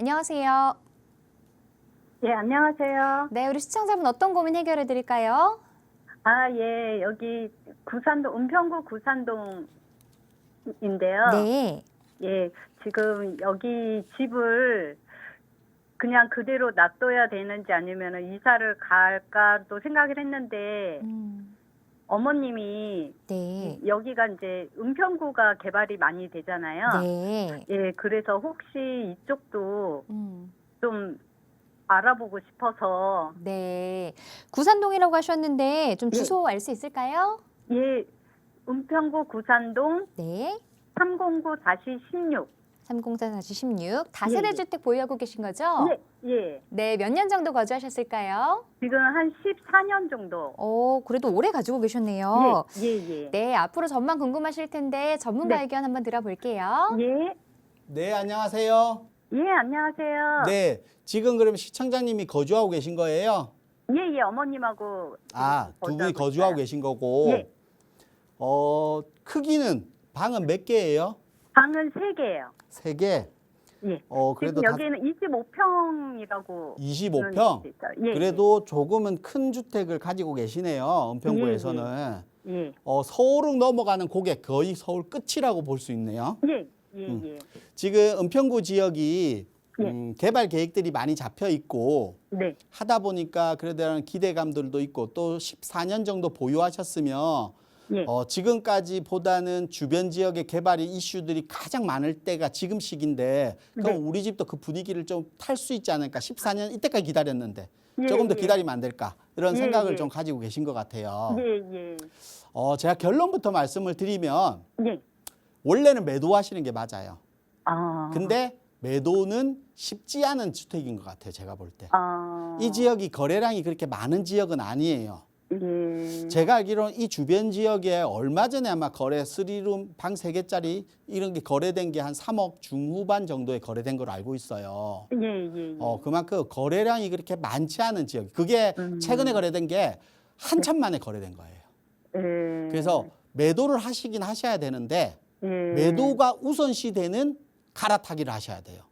안녕하세요. 예, 안녕하세요. 네, 우리 시청자분 어떤 고민 해결해 드릴까요? 예, 여기 구산동, 은평구 구산동인데요. 네. 예, 지금 여기 집을 그냥 그대로 놔둬야 되는지 아니면 이사를 갈까도 생각을 했는데, 어머님이 네. 여기가 이제 은평구가 개발이 많이 되잖아요. 네. 예, 그래서 혹시 이쪽도 좀 알아보고 싶어서. 네. 구산동이라고 하셨는데 좀 주소 알 수 있을까요? 예, 은평구 구산동 네. 309-16. 304-16. 다세대 예. 주택 보유하고 계신 거죠? 예. 네, 몇 년 정도 거주하셨을까요? 지금 한 14년 정도. 그래도 오래 가지고 계셨네요. 예. 네, 앞으로 전망 궁금하실 텐데 전문가 네. 의견 한번 들어볼게요. 예. 네, 안녕하세요. 예, 안녕하세요. 네, 지금 그럼 시청자님이 거주하고 계신 거예요? 예, 두 어머님하고. 분이 거주하고 거주하고 있어요. 계신 거고. 예. 크기는 방은 몇 개예요? 방은 3개예요. 3개. 예. 그래도 지금 여기는 25평이라고. 25평. 예. 그래도 조금은 큰 주택을 가지고 계시네요. 은평구에서는. 예. 서울을 넘어가는 고객 거의 서울 끝이라고 볼 수 있네요. 예. 지금 은평구 지역이 개발 계획들이 많이 잡혀 있고 네. 하다 보니까 그에 대한 기대감들도 있고 또 14년 정도 보유하셨으면 예. 지금까지보다는 주변 지역의 개발이 이슈들이 가장 많을 때가 지금 시기인데 그럼 네. 우리 집도 그 분위기를 좀 탈 수 있지 않을까? 14년 이때까지 기다렸는데 예, 조금 더 예. 기다리면 안 될까? 이런 예, 생각을 예. 좀 가지고 계신 것 같아요. 예. 제가 결론부터 말씀을 드리면 예. 원래는 매도하시는 게 맞아요. 아. 근데 매도는 쉽지 않은 주택인 것 같아요. 제가 볼 때. 아. 이 지역이 거래량이 그렇게 많은 지역은 아니에요. 예. 제가 알기로는 이 주변 지역에 얼마 전에 아마 거래 3룸 방 3개짜리 이런 게 거래된 게 한 3억 중후반 정도에 거래된 걸로 알고 있어요. 예. 그만큼 거래량이 그렇게 많지 않은 지역. 그게 최근에 거래된 게 한참 만에 거래된 거예요. 예. 그래서 매도를 하시긴 하셔야 되는데 예. 매도가 우선시되는 갈아타기를 하셔야 돼요.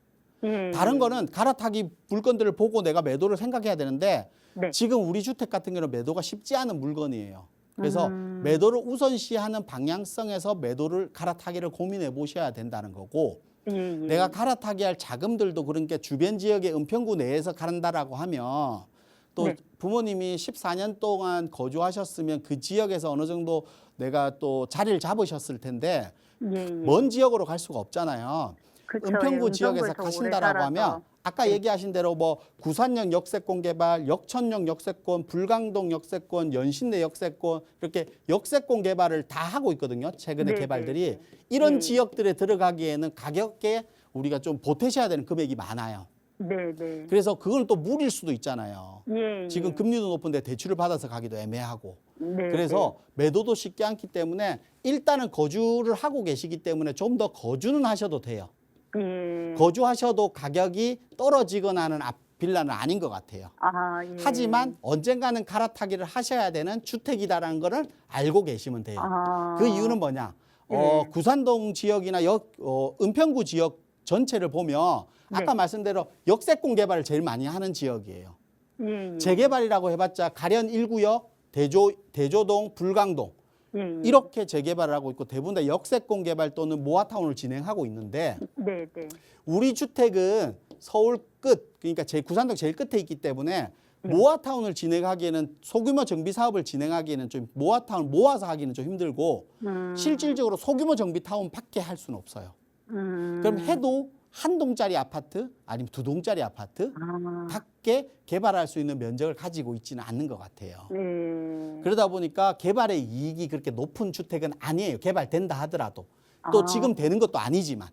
예. 다른 거는 갈아타기 물건들을 보고 내가 매도를 생각해야 되는데 네. 지금 우리 주택 같은 경우는 매도가 쉽지 않은 물건이에요. 그래서 매도를 우선시하는 방향성에서 매도를 갈아타기를 고민해 보셔야 된다는 거고 예. 내가 갈아타기 할 자금들도 그런 게 주변 지역의 은평구 내에서 간다라고 하면 또 네. 부모님이 14년 동안 거주하셨으면 그 지역에서 어느 정도 내가 또 자리를 잡으셨을 텐데 예. 먼 지역으로 갈 수가 없잖아요. 그쵸, 은평구 예, 지역에서 은평구에서 가신다라고 오래 하면 살아서. 아까 네. 얘기하신 대로 뭐 구산역 역세권 개발, 역천역 역세권, 불광동 역세권, 연신내 역세권 이렇게 역세권 개발을 다 하고 있거든요. 최근에 네, 개발들이. 네. 이런 네. 지역들에 들어가기에는 가격에 우리가 좀 보태셔야 되는 금액이 많아요. 네. 그래서 그걸 또 무릴 수도 있잖아요. 예. 지금 금리도 높은데 대출을 받아서 가기도 애매하고. 네. 그래서 매도도 쉽지 않기 때문에 일단은 거주를 하고 계시기 때문에 좀 더 거주는 하셔도 돼요. 예. 거주하셔도 가격이 떨어지거나 하는 빌라는 아닌 것 같아요. 예. 하지만 언젠가는 갈아타기를 하셔야 되는 주택이다라는 거를 알고 계시면 돼요. 그 이유는 뭐냐? 구산동 지역이나 은평구 지역 전체를 보면 아까 말씀대로 역세권 개발을 제일 많이 하는 지역이에요. 예. 재개발이라고 해봤자 가련 1구역, 대조동, 불광동 이렇게 재개발을 하고 있고 대부분 다 역세권 개발 또는 모아타운을 진행하고 있는데 네. 우리 주택은 서울 끝, 그러니까 구산동 제일 끝에 있기 때문에 모아타운을 진행하기에는 소규모 정비 사업을 진행하기에는 좀 모아타운 모아서 하기는 좀 힘들고 실질적으로 소규모 정비 타운밖에 할 수는 없어요. 그럼 해도 한 동짜리 아파트 아니면 두 동짜리 아파트 밖에 개발할 수 있는 면적을 가지고 있지는 않는 것 같아요. 그러다 보니까 개발의 이익이 그렇게 높은 주택은 아니에요. 개발된다 하더라도. 또 지금 되는 것도 아니지만.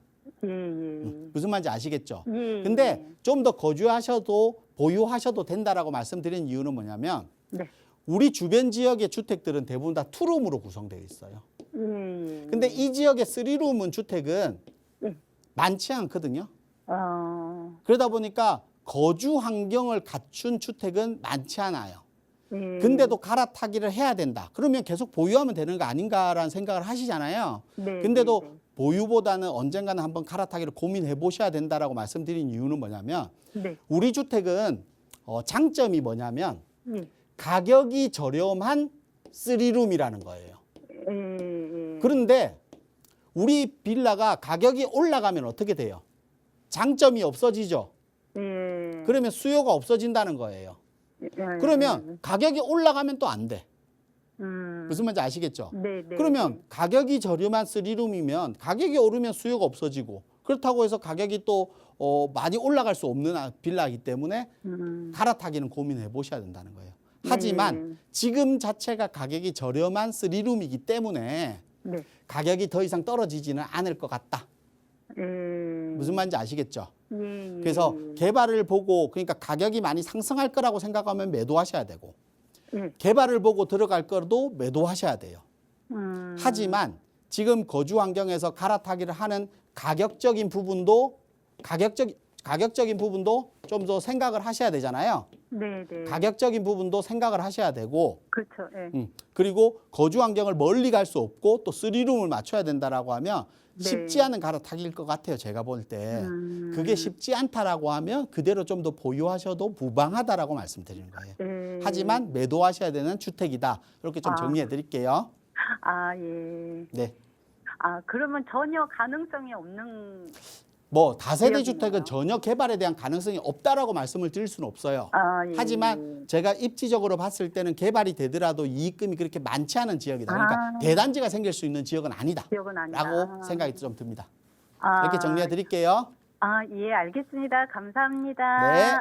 무슨 말인지 아시겠죠? 근데 좀 더 거주하셔도 보유하셔도 된다라고 말씀드린 이유는 뭐냐면 네. 우리 주변 지역의 주택들은 대부분 다 투룸으로 구성되어 있어요. 근데 이 지역의 쓰리룸은 주택은 많지 않거든요. 그러다 보니까 거주 환경을 갖춘 주택은 많지 않아요. 근데도 갈아타기를 해야 된다. 그러면 계속 보유하면 되는 거 아닌가라는 생각을 하시잖아요. 네, 근데도 보유보다는 언젠가는 한번 갈아타기를 고민해 보셔야 된다라고 말씀드린 이유는 뭐냐면 네. 우리 주택은 장점이 뭐냐면 예. 가격이 저렴한 3룸이라는 거예요. 그런데 우리 빌라가 가격이 올라가면 어떻게 돼요? 장점이 없어지죠. 예. 그러면 수요가 없어진다는 거예요. 그러면 가격이 올라가면 또 안 돼. 무슨 말인지 아시겠죠? 네, 네. 그러면 가격이 저렴한 3룸이면 가격이 오르면 수요가 없어지고 그렇다고 해서 가격이 또 많이 올라갈 수 없는 빌라이기 때문에 갈아타기는 고민해 보셔야 된다는 거예요. 하지만 지금 자체가 가격이 저렴한 3룸이기 때문에 네. 가격이 더 이상 떨어지지는 않을 것 같다. 예. 무슨 말인지 아시겠죠? 예. 그래서 개발을 보고 그러니까 가격이 많이 상승할 거라고 생각하면 매도하셔야 되고 예. 개발을 보고 들어갈 거도 매도하셔야 돼요. 하지만 지금 거주 환경에서 갈아타기를 하는 가격적인 부분도 좀 더 생각을 하셔야 되잖아요. 네, 네. 가격적인 부분도 생각을 하셔야 되고 그렇죠. 예. 그리고 거주 환경을 멀리 갈 수 없고 또 3룸을 맞춰야 된다라고 하면 네. 쉽지 않은 갈아타기일 것 같아요. 제가 볼 때. 그게 쉽지 않다라고 하면 그대로 좀 더 보유하셔도 무방하다라고 말씀드리는 거예요. 예. 하지만 매도하셔야 되는 주택이다. 이렇게 좀 정리해 드릴게요. 아, 예. 네. 아, 그러면 전혀 가능성이 없는 뭐 다세대 지역이네요. 주택은 전혀 개발에 대한 가능성이 없다라고 말씀을 드릴 수는 없어요. 아, 예. 하지만 제가 입지적으로 봤을 때는 개발이 되더라도 이익금이 그렇게 많지 않은 지역이다. 그러니까 아. 대단지가 생길 수 있는 지역은 아니다. 지역은 아니다. 라고 생각이 좀 듭니다. 아. 이렇게 정리해 드릴게요. 아, 예, 알겠습니다. 감사합니다. 네.